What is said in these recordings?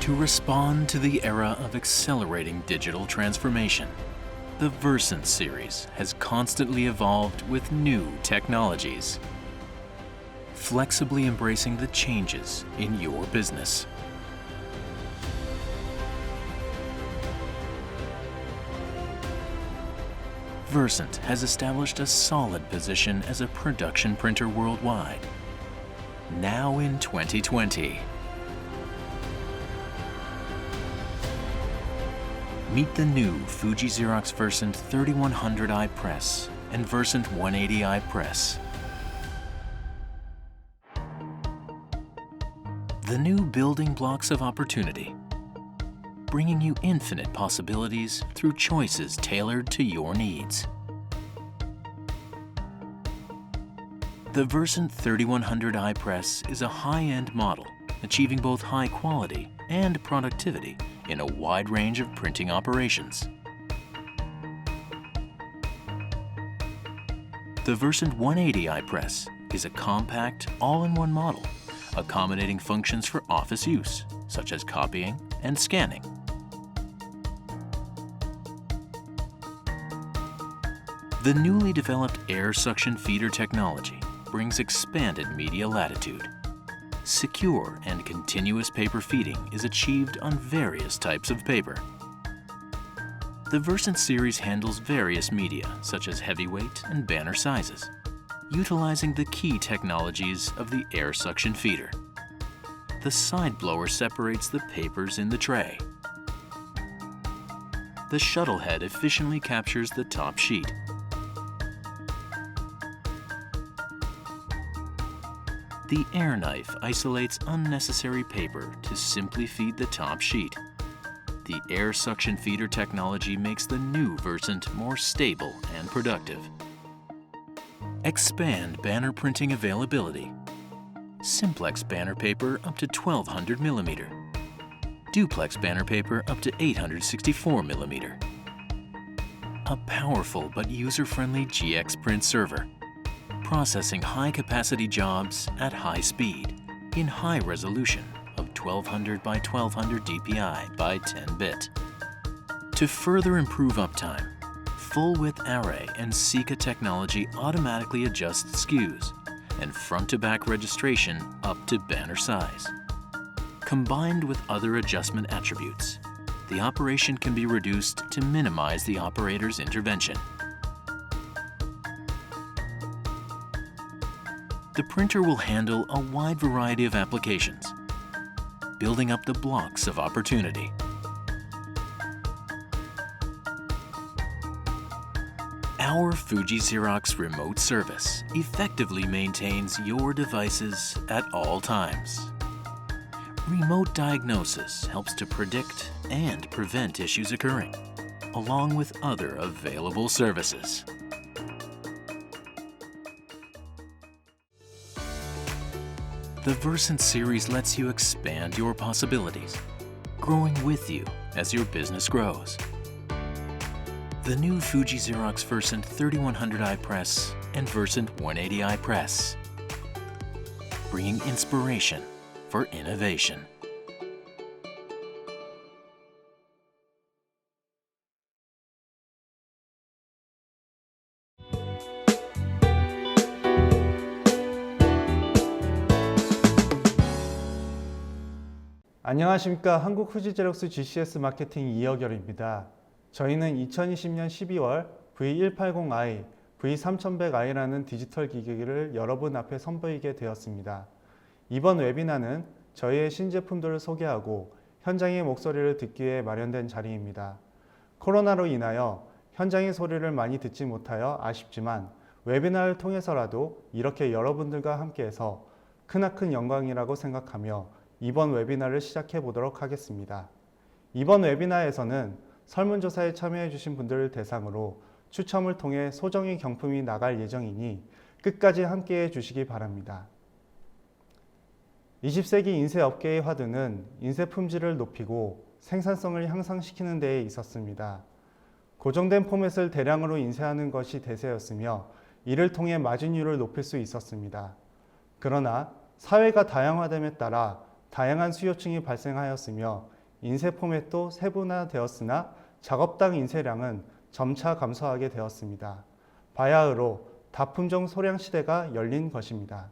To respond to the era of accelerating digital transformation, the Versant series has constantly evolved with new technologies, flexibly embracing the changes in your business. Versant has established a solid position as a production printer worldwide. Now in 2020, meet the new Fuji Xerox Versant 3100i Press and Versant 180i Press. The new building blocks of opportunity, bringing you infinite possibilities through choices tailored to your needs. The Versant 3100i Press is a high-end model, achieving both high quality and productivity in a wide range of printing operations. The Versant 180i Press is a compact, all-in-one model, accommodating functions for office use, such as copying and scanning. The newly developed air suction feeder technology brings expanded media latitude. Secure and continuous paper feeding is achieved on various types of paper. The Versant series handles various media, such as heavyweight and banner sizes, utilizing the key technologies of the air suction feeder. The side blower separates the papers in the tray. The shuttle head efficiently captures the top sheet. The air knife isolates unnecessary paper to simply feed the top sheet. The air suction feeder technology makes the new Versant more stable and productive. Expand banner printing availability. Simplex banner paper up to 1200 millimeter. Duplex banner paper up to 864 millimeter. A powerful but user-friendly GX Print server, processing high-capacity jobs at high speed in high resolution of 1200 by 1200 dpi by 10-bit. To further improve uptime, full-width array and Sika technology automatically adjusts SKUs and front-to-back registration up to banner size. Combined with other adjustment attributes, the operation can be reduced to minimize the operator's intervention. The printer will handle a wide variety of applications, building up the blocks of opportunity. Our Fuji Xerox remote service effectively maintains your devices at all times. Remote diagnosis helps to predict and prevent issues occurring, along with other available services. The Versant series lets you expand your possibilities, growing with you as your business grows. The new Fuji Xerox Versant 3100i Press and Versant 180i Press, bringing inspiration for innovation. 안녕하십니까. 한국 후지제록스 GCS 마케팅 이혁열입니다. 저희는 2020년 12월 V180i, V3100i라는 디지털 기기를 여러분 앞에 선보이게 되었습니다. 이번 웨비나는 저희의 신제품들을 소개하고 현장의 목소리를 듣기 위해 마련된 자리입니다. 코로나로 인하여 현장의 소리를 많이 듣지 못하여 아쉽지만 웨비나를 통해서라도 이렇게 여러분들과 함께해서 크나큰 영광이라고 생각하며 이번 웨비나를 시작해 보도록 하겠습니다. 이번 웨비나에서는 설문조사에 참여해 주신 분들을 대상으로 추첨을 통해 소정의 경품이 나갈 예정이니 끝까지 함께해 주시기 바랍니다. 20세기 인쇄업계의 화두는 인쇄 품질을 높이고 생산성을 향상시키는 데에 있었습니다. 고정된 포맷을 대량으로 인쇄하는 것이 대세였으며 이를 통해 마진율을 높일 수 있었습니다. 그러나 사회가 다양화됨에 따라 다양한 수요층이 발생하였으며 인쇄 포맷도 세분화되었으나 작업당 인쇄량은 점차 감소하게 되었습니다. 바야흐로 다품종 소량 시대가 열린 것입니다.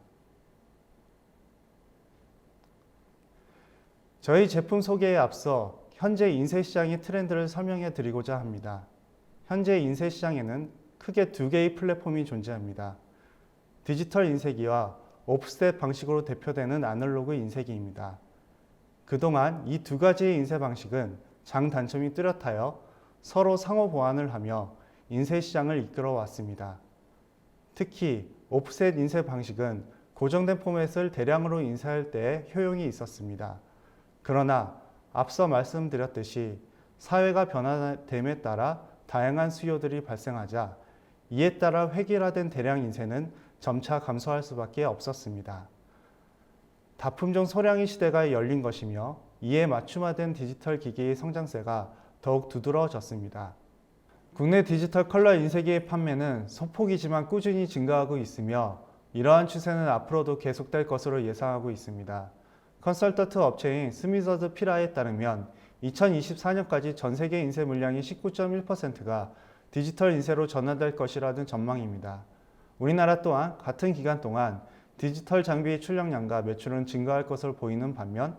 저희 제품 소개에 앞서 현재 인쇄 시장의 트렌드를 설명해 드리고자 합니다. 현재 인쇄 시장에는 크게 두 개의 플랫폼이 존재합니다. 디지털 인쇄기와 오프셋 방식으로 대표되는 아날로그 인쇄기입니다. 그동안 이 두 가지의 인쇄 방식은 장단점이 뚜렷하여 서로 상호 보완을 하며 인쇄 시장을 이끌어 왔습니다. 특히 오프셋 인쇄 방식은 고정된 포맷을 대량으로 인쇄할 때 효용이 있었습니다. 그러나 앞서 말씀드렸듯이 사회가 변화됨에 따라 다양한 수요들이 발생하자 이에 따라 획일화된 대량 인쇄는 점차 감소할 수밖에 없었습니다. 다품종 소량의 시대가 열린 것이며 이에 맞춤화된 디지털 기기의 성장세가 더욱 두드러졌습니다. 국내 디지털 컬러 인쇄기의 판매는 소폭이지만 꾸준히 증가하고 있으며 이러한 추세는 앞으로도 계속될 것으로 예상하고 있습니다. 컨설턴트 업체인 스미더즈 피라에 따르면 2024년까지 전 세계 인쇄 물량의 19.1%가 디지털 인쇄로 전환될 것이라는 전망입니다. 우리나라 또한 같은 기간 동안 디지털 장비의 출력량과 매출은 증가할 것으로 보이는 반면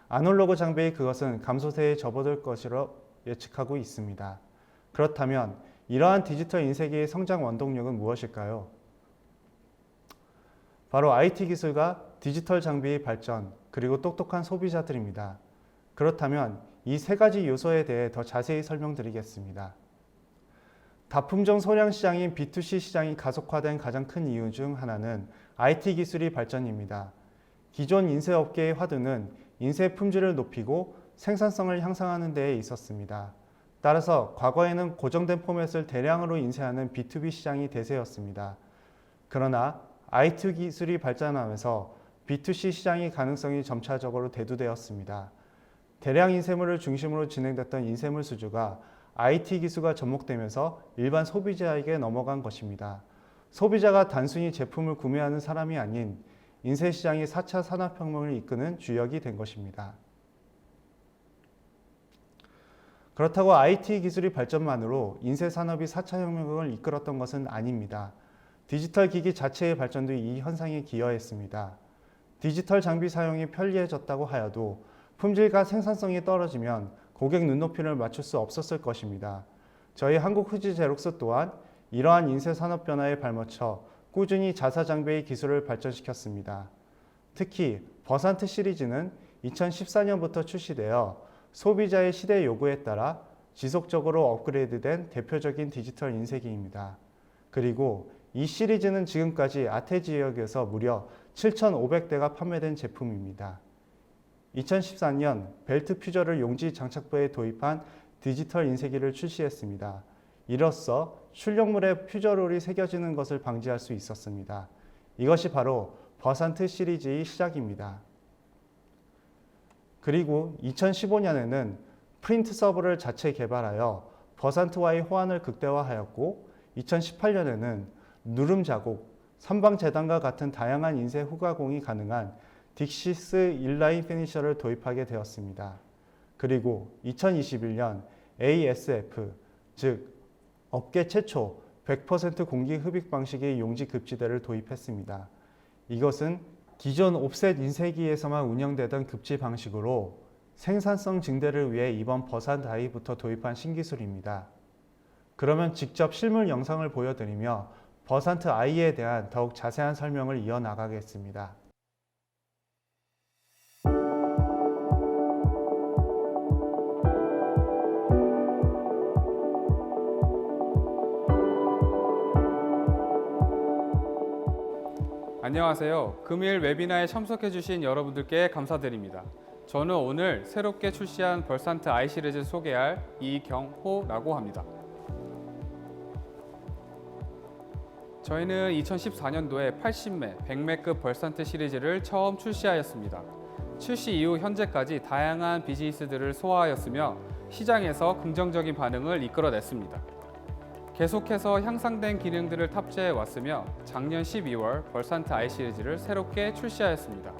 아날로그 장비의 그것은 감소세에 접어들 것으로 예측하고 있습니다. 그렇다면 이러한 디지털 인쇄기의 성장 원동력은 무엇일까요? 바로 IT 기술과 디지털 장비의 발전, 그리고 똑똑한 소비자들입니다. 그렇다면 이 세 가지 요소에 대해 더 자세히 설명드리겠습니다. 다품종 소량 시장인 B2C 시장이 가속화된 가장 큰 이유 중 하나는 IT 기술의 발전입니다. 기존 인쇄업계의 화두는 인쇄 품질을 높이고 생산성을 향상하는 데에 있었습니다. 따라서 과거에는 고정된 포맷을 대량으로 인쇄하는 B2B 시장이 대세였습니다. 그러나 IT 기술이 발전하면서 B2C 시장의 가능성이 점차적으로 대두되었습니다. 대량 인쇄물을 중심으로 진행됐던 인쇄물 수주가 IT 기술과 접목되면서 일반 소비자에게 넘어간 것입니다. 소비자가 단순히 제품을 구매하는 사람이 아닌 인쇄 시장이 4차 산업혁명을 이끄는 주역이 된 것입니다. 그렇다고 IT 기술의 발전만으로 인쇄 산업이 4차 혁명을 이끌었던 것은 아닙니다. 디지털 기기 자체의 발전도 이 현상에 기여했습니다. 디지털 장비 사용이 편리해졌다고 하여도 품질과 생산성이 떨어지면 고객 눈높이를 맞출 수 없었을 것입니다. 저희 한국 후지 제록스 또한 이러한 인쇄 산업 변화에 발맞춰 꾸준히 자사 장비의 기술을 발전시켰습니다. 특히 버산트 시리즈는 2014년부터 출시되어 소비자의 시대 요구에 따라 지속적으로 업그레이드된 대표적인 디지털 인쇄기입니다. 그리고 이 시리즈는 지금까지 아태 지역에서 무려 7,500대가 판매된 제품입니다. 2014년 벨트 퓨저를 용지 장착부에 도입한 디지털 인쇄기를 출시했습니다. 이로써 출력물에 퓨저롤이 새겨지는 것을 방지할 수 있었습니다. 이것이 바로 버산트 시리즈의 시작입니다. 그리고 2015년에는 프린트 서버를 자체 개발하여 버산트와의 호환을 극대화하였고 2018년에는 누름 자국, 선방 재단과 같은 다양한 인쇄 후가공이 가능한 딕시스 인라인 피니셔를 도입하게 되었습니다. 그리고 2021년 ASF, 즉 업계 최초 100% 공기 흡입 방식의 용지 급지대를 도입했습니다. 이것은 기존 옵셋 인쇄기에서만 운영되던 급지 방식으로 생산성 증대를 위해 이번 버산트 I부터 도입한 신기술입니다. 그러면 직접 실물 영상을 보여드리며 버산트 I에 대한 더욱 자세한 설명을 이어나가겠습니다. 안녕하세요. 금일 웨비나에 참석해주신 여러분들께 감사드립니다. 저는 오늘 새롭게 출시한 버산트 I 시리즈 소개할 이경호라고 합니다. 저희는 2014년도에 80매, 100매급 버산트 시리즈를 처음 출시하였습니다. 출시 이후 현재까지 다양한 비즈니스들을 소화하였으며 시장에서 긍정적인 반응을 이끌어냈습니다. 계속해서 향상된 기능들을 탑재해 왔으며 작년 12월 버산트 I 시리즈를 새롭게 출시하였습니다.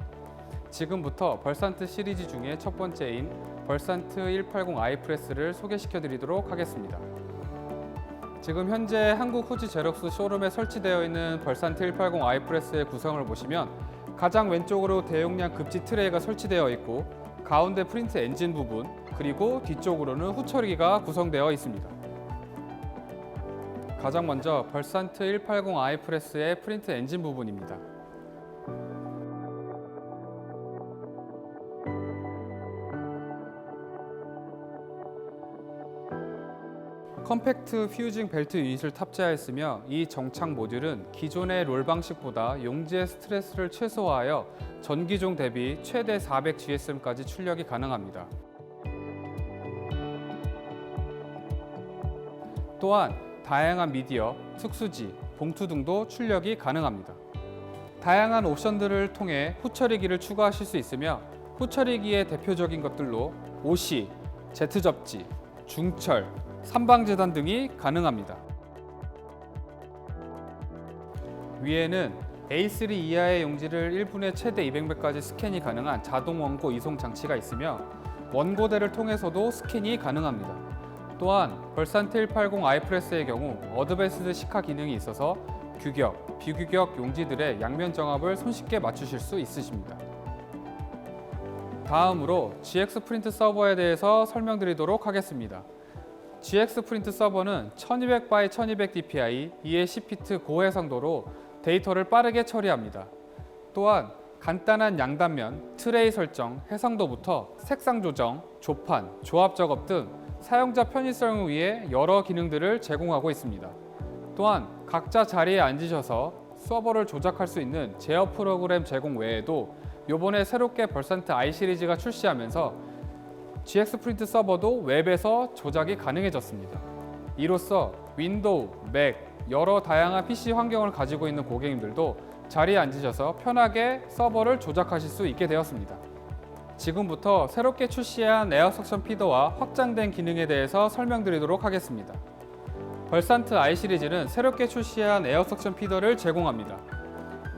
지금부터 벌산트 시리즈 중에 첫 번째인 벌산트 180i 프레스를 소개시켜 드리도록 하겠습니다. 지금 현재 한국 후지 제럭스 쇼룸에 설치되어 있는 벌산트 180i 프레스의 구성을 보시면 가장 왼쪽으로 대용량 급지 트레이가 설치되어 있고 가운데 프린트 엔진 부분 그리고 뒤쪽으로는 후처리기가 구성되어 있습니다. 가장 먼저 벌산트 180i 프레스의 프린트 엔진 부분입니다. 컴팩트 퓨징 벨트 유닛을 탑재하였으며 이 정착 모듈은 기존의 롤 방식보다 용지의 스트레스를 최소화하여 전기종 대비 최대 400GSM까지 출력이 가능합니다. 또한 다양한 미디어, 특수지, 봉투 등도 출력이 가능합니다. 다양한 옵션들을 통해 후처리기를 추가하실 수 있으며 후처리기의 대표적인 것들로 OC, Z접지, 중철, 삼방재단 등이 가능합니다. 위에는 A3 이하의 용지를 1분에 최대 200매까지 스캔이 가능한 자동 원고 이송 장치가 있으며 원고대를 통해서도 스캔이 가능합니다. 또한 벌산트 180i 프레스의 경우 어드밴스드 시카 기능이 있어서 규격, 비규격 용지들의 양면 정합을 손쉽게 맞추실 수 있으십니다. 다음으로 GX 프린트 서버에 대해서 설명드리도록 하겠습니다. GX 프린트 서버는 1200x 1200 dpi 210피트 고해상도로 데이터를 빠르게 처리합니다. 또한 간단한 양단면, 트레이 설정, 해상도부터 색상 조정, 조판, 조합 작업 등 사용자 편의성을 위해 여러 기능들을 제공하고 있습니다. 또한 각자 자리에 앉으셔서 서버를 조작할 수 있는 제어 프로그램 제공 외에도 이번에 새롭게 벌산트 i 시리즈가 출시하면서 GX 프린트 서버도 웹에서 조작이 가능해졌습니다. 이로써 윈도우, 맥, 여러 다양한 PC 환경을 가지고 있는 고객님들도 자리에 앉으셔서 편하게 서버를 조작하실 수 있게 되었습니다. 지금부터 새롭게 출시한 에어 석션 피더와 확장된 기능에 대해서 설명드리도록 하겠습니다. 벌산트 i 시리즈는 새롭게 출시한 에어 석션 피더를 제공합니다.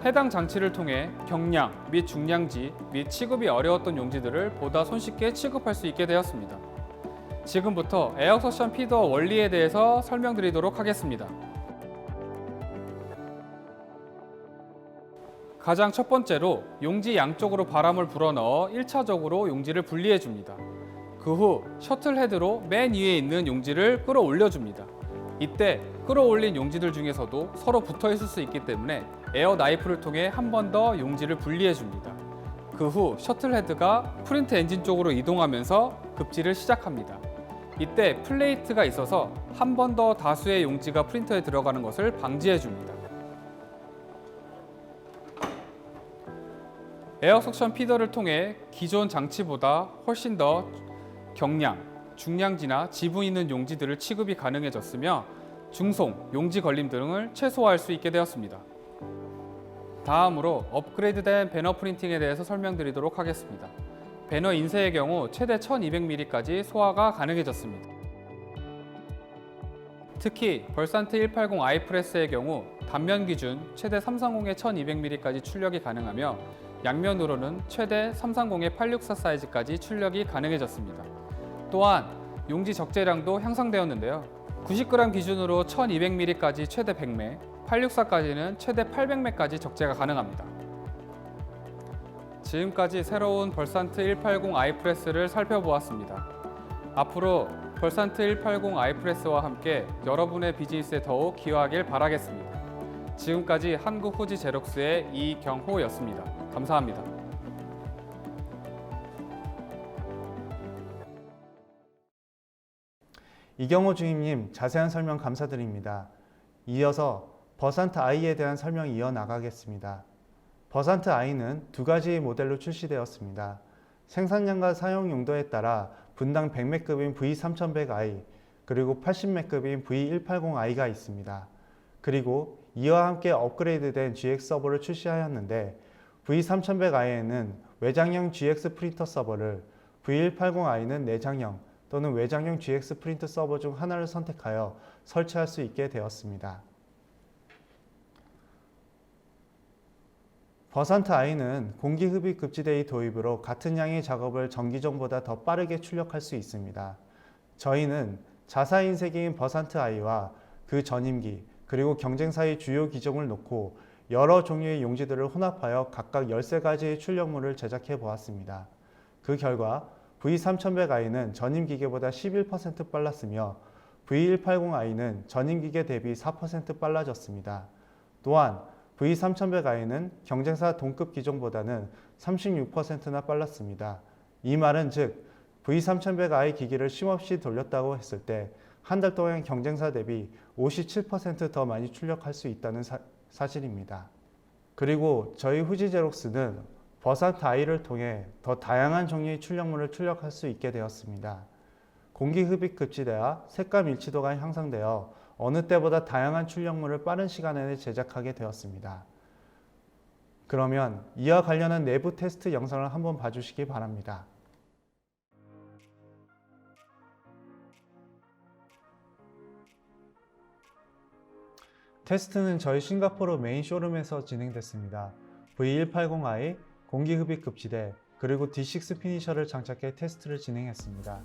해당 장치를 통해 경량 및 중량지 및 취급이 어려웠던 용지들을 보다 손쉽게 취급할 수 있게 되었습니다. 지금부터 에어 석션 피더 원리에 대해서 설명드리도록 하겠습니다. 가장 첫 번째로 용지 양쪽으로 바람을 불어넣어 1차적으로 용지를 분리해 줍니다. 그 후 셔틀 헤드로 맨 위에 있는 용지를 끌어올려 줍니다. 이때 끌어올린 용지들 중에서도 서로 붙어 있을 수 있기 때문에 에어 나이프를 통해 한 번 더 용지를 분리해 줍니다. 그 후 셔틀 헤드가 프린트 엔진 쪽으로 이동하면서 급지를 시작합니다. 이때 플레이트가 있어서 한 번 더 다수의 용지가 프린터에 들어가는 것을 방지해 줍니다. 에어 석션 피더를 통해 기존 장치보다 훨씬 더 경량, 중량지나 지분 있는 용지들을 취급이 가능해졌으며 중송, 용지 걸림 등을 최소화할 수 있게 되었습니다. 다음으로 업그레이드된 배너 프린팅에 대해서 설명드리도록 하겠습니다. 배너 인쇄의 경우 최대 1200mm까지 소화가 가능해졌습니다. 특히 벌산트 180i 프레스의 경우 단면 기준 최대 330의 1200mm까지 출력이 가능하며 양면으로는 최대 330의 864 사이즈까지 출력이 가능해졌습니다. 또한 용지 적재량도 향상되었는데요. 90g 기준으로 1200mm까지 최대 100매, 864까지는 최대 800매까지 적재가 가능합니다. 지금까지 새로운 벌산트 180i 프레스를 살펴보았습니다. 앞으로 벌산트 180i 프레스와 함께 여러분의 비즈니스에 더욱 기여하길 바라겠습니다. 지금까지 한국 후지 제록스의 이경호였습니다. 감사합니다. 이경호 주임님, 자세한 설명 감사드립니다. 이어서 버산트 i에 대한 설명 이어나가겠습니다. 버산트 i는 두 가지 모델로 출시되었습니다. 생산량과 사용 용도에 따라 분당 100매급인 V3100i 그리고 80매급인 V180i가 있습니다. 그리고 이와 함께 업그레이드된 GX 서버를 출시하였는데 V3100i에는 외장형 GX 프린터 서버를, V180i는 내장형 또는 외장형 GX 프린트 서버 중 하나를 선택하여 설치할 수 있게 되었습니다. 버산트 I는 공기흡입급지대의 도입으로 같은 양의 작업을 전기종보다 더 빠르게 출력할 수 있습니다. 저희는 자사인 세계인 버산트 I와 그 전임기 그리고 경쟁사의 주요 기종을 놓고 여러 종류의 용지들을 혼합하여 각각 13가지의 출력물을 제작해 보았습니다. 그 결과 V3100i는 전임기계보다 11% 빨랐으며 V180i는 전임기계 대비 4% 빨라졌습니다. 또한 V3100i는 경쟁사 동급 기종보다는 36%나 빨랐습니다. 이 말은 즉 V3100i 기기를 쉼없이 돌렸다고 했을 때 한 달 동안 경쟁사 대비 57% 더 많이 출력할 수 있다는 사실입니다. 그리고 저희 후지제록스는 버산트 I를 통해 더 다양한 종류의 출력물을 출력할 수 있게 되었습니다. 공기흡입 급지대와 색감 일치도가 향상되어 어느 때보다 다양한 출력물을 빠른 시간 내에 제작하게 되었습니다. 그러면 이와 관련한 내부 테스트 영상을 한번 봐주시기 바랍니다. 테스트는 저희 싱가포르 메인 쇼룸에서 진행됐습니다. V180i, 공기흡입 급지대, 그리고 D6 피니셔를 장착해 테스트를 진행했습니다.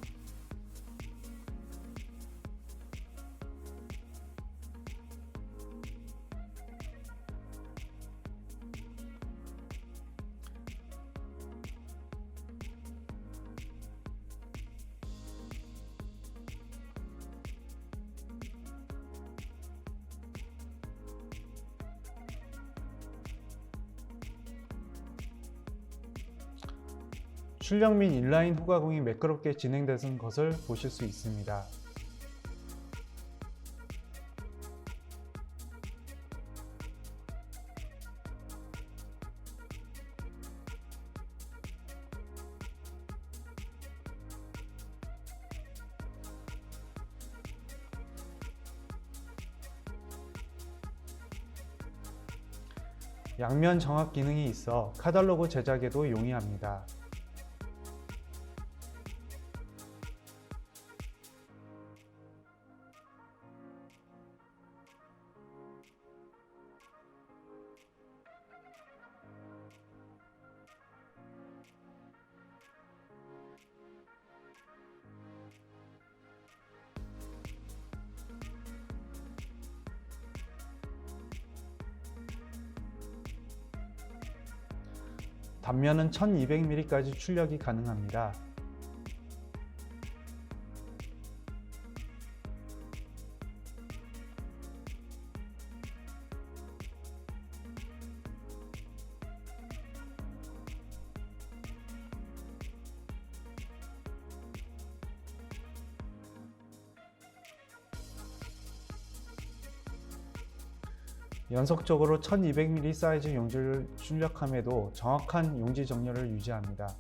출력 및 인라인 후가공이 매끄럽게 진행되는 것을 보실 수 있습니다. 양면 정확 기능이 있어 카탈로그 제작에도 용이합니다. 단면은 1200mm까지 출력이 가능합니다. 연속적으로 1200mm 사이즈 용지를 출력함에도 정확한 용지 정렬을 유지합니다.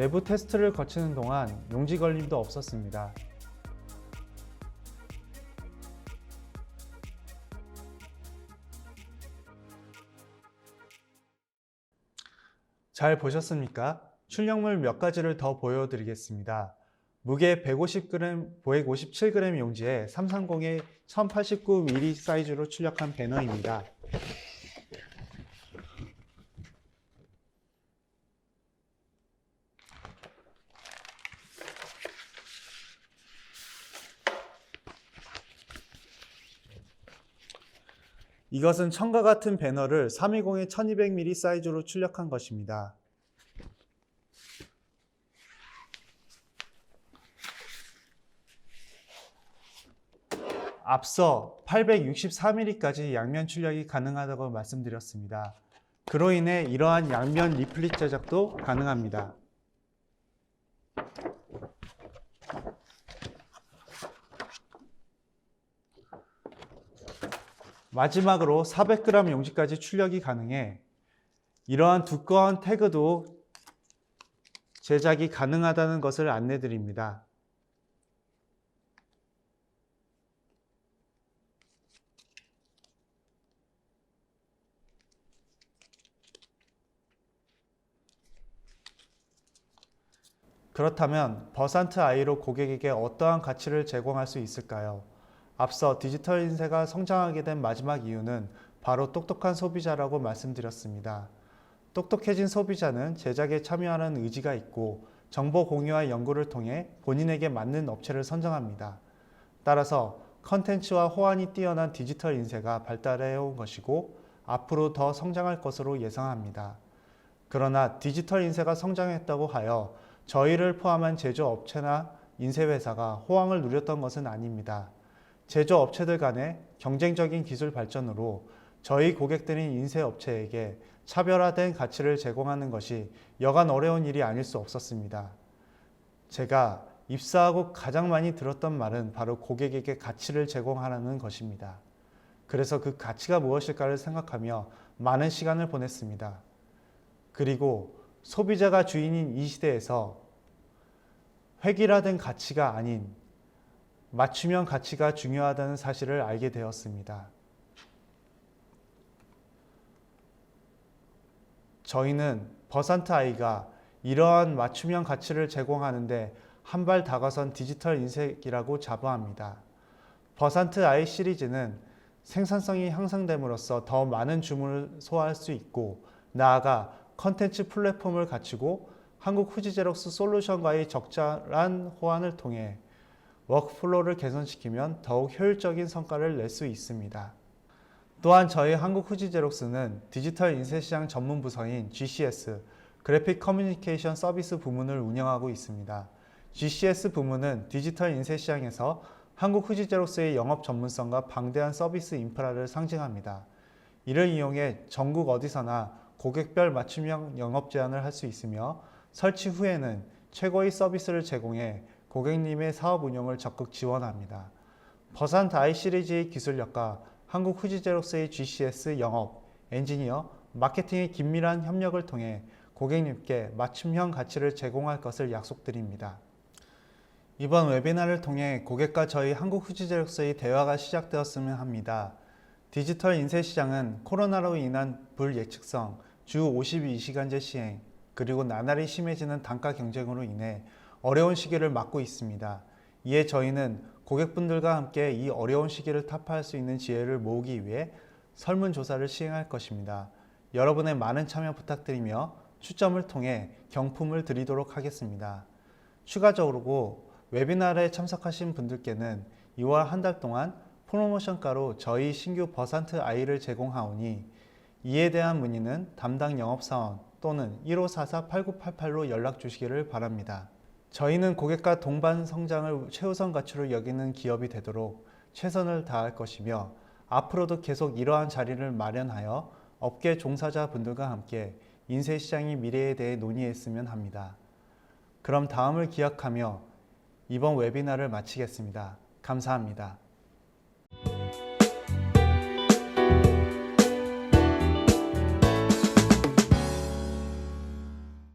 내부 테스트를 거치는 동안 용지 걸림도 없었습니다. 잘 보셨습니까? 출력물 몇 가지를 더 보여드리겠습니다. 무게 150g, 157g 용지에 330의 1089mm 사이즈로 출력한 배너입니다. 이것은 천과 같은 배너를 320의 1200mm 사이즈로 출력한 것입니다. 앞서 864mm까지 양면 출력이 가능하다고 말씀드렸습니다. 그로 인해 이러한 양면 리플릿 제작도 가능합니다. 마지막으로 400g 용지까지 출력이 가능해 이러한 두꺼운 태그도 제작이 가능하다는 것을 안내드립니다. 그렇다면 버산트 I로 고객에게 어떠한 가치를 제공할 수 있을까요? 앞서 디지털 인쇄가 성장하게 된 마지막 이유는 바로 똑똑한 소비자라고 말씀드렸습니다. 똑똑해진 소비자는 제작에 참여하는 의지가 있고 정보 공유와 연구를 통해 본인에게 맞는 업체를 선정합니다. 따라서 컨텐츠와 호환이 뛰어난 디지털 인쇄가 발달해온 것이고 앞으로 더 성장할 것으로 예상합니다. 그러나 디지털 인쇄가 성장했다고 하여 저희를 포함한 제조업체나 인쇄회사가 호황을 누렸던 것은 아닙니다. 제조업체들 간의 경쟁적인 기술 발전으로 저희 고객들인 인쇄업체에게 차별화된 가치를 제공하는 것이 여간 어려운 일이 아닐 수 없었습니다. 제가 입사하고 가장 많이 들었던 말은 바로 고객에게 가치를 제공하라는 것입니다. 그래서 그 가치가 무엇일까를 생각하며 많은 시간을 보냈습니다. 그리고 소비자가 주인인 이 시대에서 획일화된 가치가 아닌 맞춤형 가치가 중요하다는 사실을 알게 되었습니다. 저희는 버산트 I가 이러한 맞춤형 가치를 제공하는데 한 발 다가선 디지털 인쇄기라고 자부합니다. 버산트 I 시리즈는 생산성이 향상됨으로써 더 많은 주문을 소화할 수 있고 나아가 컨텐츠 플랫폼을 갖추고 한국 후지제록스 솔루션과의 적절한 호환을 통해 워크플로우를 개선시키면 더욱 효율적인 성과를 낼 수 있습니다. 또한 저희 한국 후지제록스는 디지털 인쇄시장 전문 부서인 GCS, 그래픽 커뮤니케이션 서비스 부문을 운영하고 있습니다. GCS 부문은 디지털 인쇄시장에서 한국 후지제록스의 영업 전문성과 방대한 서비스 인프라를 상징합니다. 이를 이용해 전국 어디서나 고객별 맞춤형 영업 제안을 할 수 있으며 설치 후에는 최고의 서비스를 제공해 고객님의 사업 운영을 적극 지원합니다. 버산트 I 시리즈의 기술력과 한국 후지제록스의 GCS 영업, 엔지니어, 마케팅의 긴밀한 협력을 통해 고객님께 맞춤형 가치를 제공할 것을 약속드립니다. 이번 웨비나를 통해 고객과 저희 한국 후지제록스의 대화가 시작되었으면 합니다. 디지털 인쇄 시장은 코로나로 인한 불예측성, 주 52시간제 시행, 그리고 나날이 심해지는 단가 경쟁으로 인해 어려운 시기를 맞고 있습니다. 이에 저희는 고객분들과 함께 이 어려운 시기를 타파할 수 있는 지혜를 모으기 위해 설문조사를 시행할 것입니다. 여러분의 많은 참여 부탁드리며 추첨을 통해 경품을 드리도록 하겠습니다. 추가적으로 웨비나에 참석하신 분들께는 2월 한 달 동안 프로모션가로 저희 신규 버산트 I를 제공하오니 이에 대한 문의는 담당 영업사원 또는 1544-8988로 연락 주시기를 바랍니다. 저희는 고객과 동반 성장을 최우선 가치로 여기는 기업이 되도록 최선을 다할 것이며 앞으로도 계속 이러한 자리를 마련하여 업계 종사자분들과 함께 인쇄시장의 미래에 대해 논의했으면 합니다. 그럼 다음을 기약하며 이번 웨비나를 마치겠습니다. 감사합니다.